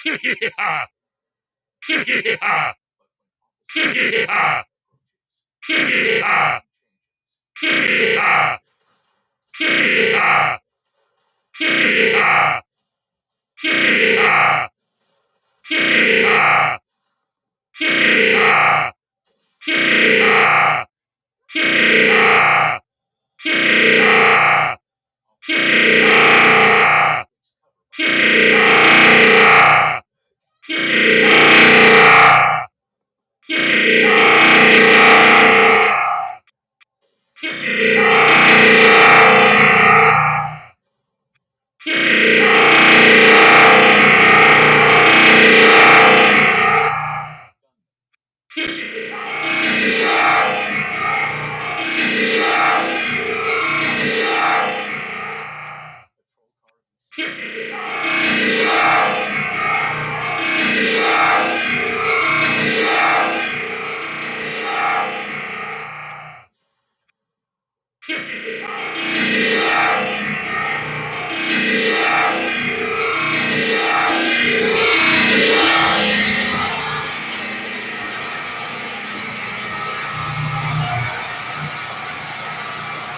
heheheha, heheheha, heheheha, heheheha, heheheha, heheheha, heheheha, heheheha, heheheha, heheheha, heheheha, heheheha, heheheha, heheheha, heheheha, heheheha, heheheha.